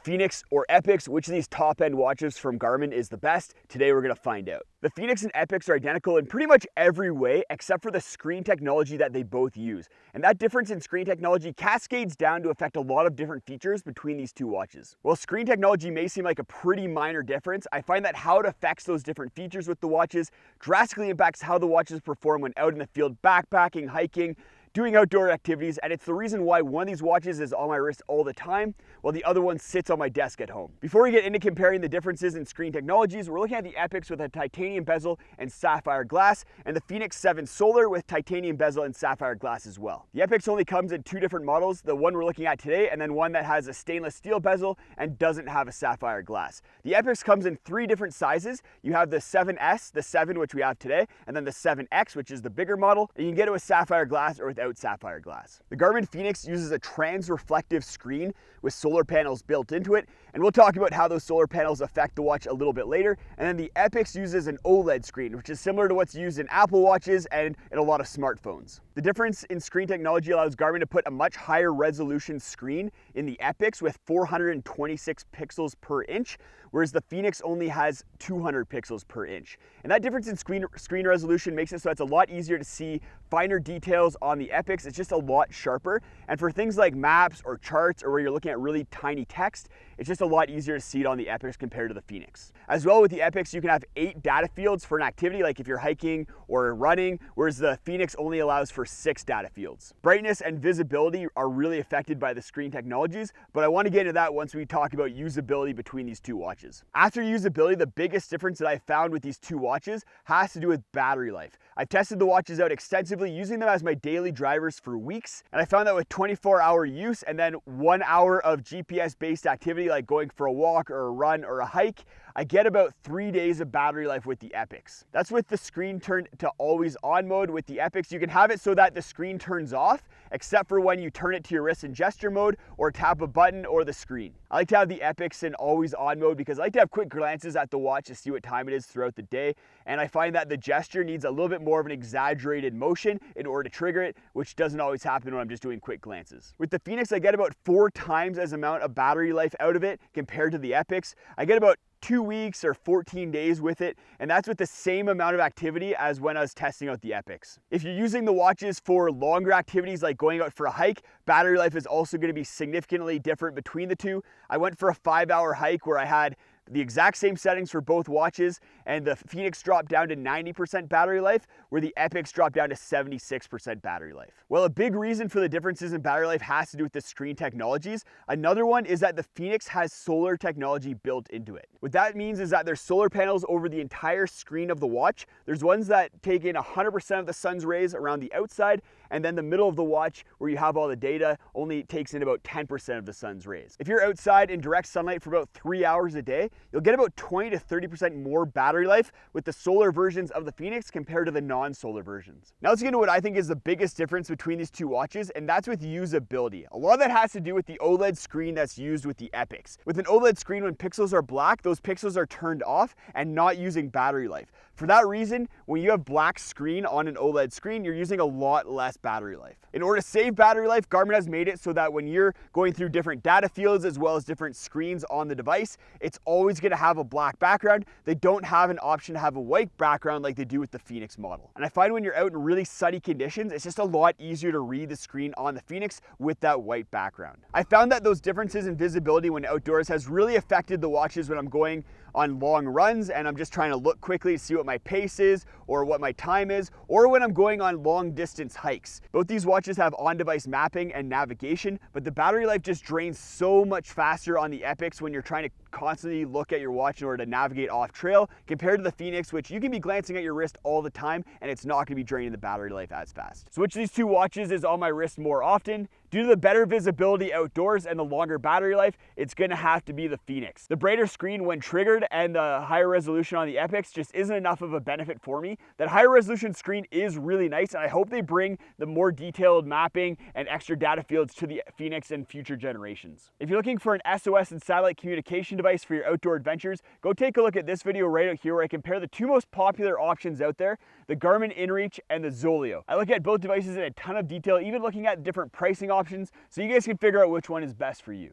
Fenix or Epix, which of these top-end watches from Garmin is the best? Today we're going to find out. The Fenix and Epix are identical in pretty much every way except for the screen technology that they both use. And that difference in screen technology cascades down to affect a lot of different features between these two watches. While screen technology may seem like a pretty minor difference, I find that how it affects those different features with the watches drastically impacts how the watches perform when out in the field backpacking, hiking, doing outdoor activities, and it's the reason why one of these watches is on my wrist all the time, while the other one sits on my desk at home. Before we get into comparing the differences in screen technologies, we're looking at the Epix with a titanium bezel and sapphire glass, and the Fenix 7 Solar with titanium bezel and sapphire glass as well. The Epix only comes in two different models, the one we're looking at today, and then one that has a stainless steel bezel and doesn't have a sapphire glass. The Epix comes in three different sizes. You have the 7S, the 7 which we have today, and then the 7X, which is the bigger model, and you can get it with sapphire glass or without sapphire glass. The Garmin Fenix uses a trans-reflective screen with solar panels built into it, and we'll talk about how those solar panels affect the watch a little bit later. And then the Epix uses an OLED screen, which is similar to what's used in Apple Watches and in a lot of smartphones. The difference in screen technology allows Garmin to put a much higher resolution screen in the Epix with 426 pixels per inch, whereas the Fenix only has 200 pixels per inch. And that difference in screen resolution makes it so it's a lot easier to see finer details on the Epix. It's just a lot sharper. And for things like maps or charts or where you're looking at really tiny text, it's just a lot easier to see it on the Epix compared to the Fenix. As well, with the Epix, you can have 8 data fields for an activity, like if you're hiking or running, whereas the Fenix only allows for 6 data fields. Brightness and visibility are really affected by the screen technologies, but I want to get into that once we talk about usability between these two watches. After usability, the biggest difference that I found with these two watches has to do with battery life. I've tested the watches out extensively, using them as my daily drivers for weeks, and I found that with 24-hour use and then 1 hour of GPS-based activity like going for a walk or a run or a hike, I get about 3 days of battery life with the Epix. That's with the screen turned to always on mode. With the Epix, you can have it so that the screen turns off, except for when you turn it to your wrist and gesture mode or tap a button or the screen. I like to have the Epix in always on mode because I like to have quick glances at the watch to see what time it is throughout the day, and I find that the gesture needs a little bit more of an exaggerated motion in order to trigger it, which doesn't always happen when I'm just doing quick glances. With the Fenix, I get about 4 times as amount of battery life out of it compared to the Epix. I get about 2 weeks or 14 days with it, and that's with the same amount of activity as when I was testing out the Epix. If you're using the watches for longer activities like going out for a hike, battery life is also going to be significantly different between the two. I went for a 5-hour hike where I had the exact same settings for both watches, and the Fenix dropped down to 90% battery life, where the Epix dropped down to 76% battery life. Well, a big reason for the differences in battery life has to do with the screen technologies. Another one is that the Fenix has solar technology built into it. What that means is that there's solar panels over the entire screen of the watch. There's ones that take in 100% of the sun's rays around the outside, and then the middle of the watch, where you have all the data, only takes in about 10% of the sun's rays. If you're outside in direct sunlight for about 3 hours a day, you'll get about 20 to 30% more battery life with the solar versions of the Fenix compared to the non-solar versions. Now let's get into what I think is the biggest difference between these two watches, and that's with usability. A lot of that has to do with the OLED screen that's used with the Epix. With an OLED screen, when pixels are black, those pixels are turned off and not using battery life. For that reason, when you have black screen on an OLED screen, you're using a lot less battery life. In order to save battery life, Garmin has made it so that when you're going through different data fields as well as different screens on the device, it's always going to have a black background. They don't have an option to have a white background like they do with the Fenix model. And I find when you're out in really sunny conditions, it's just a lot easier to read the screen on the Fenix with that white background. I found that those differences in visibility when outdoors has really affected the watches when I'm going on long runs and I'm just trying to look quickly to see what my pace is or what my time is, or when I'm going on long distance hikes. Both these watches have on-device mapping and navigation, but the battery life just drains so much faster on the Epix when you're trying to constantly look at your watch in order to navigate off trail compared to the Fenix, which you can be glancing at your wrist all the time and it's not going to be draining the battery life as fast. So which of these two watches is on my wrist more often? Due to the better visibility outdoors and the longer battery life, it's going to have to be the Fenix. The brighter screen when triggered and the higher resolution on the Epix just isn't enough of a benefit for me. That higher resolution screen is really nice, and I hope they bring the more detailed mapping and extra data fields to the Fenix in future generations. If you're looking for an SOS and satellite communication device for your outdoor adventures, go take a look at this video right out here where I compare the two most popular options out there, the Garmin InReach and the Zoleo. I look at both devices in a ton of detail, even looking at different pricing options, so you guys can figure out which one is best for you.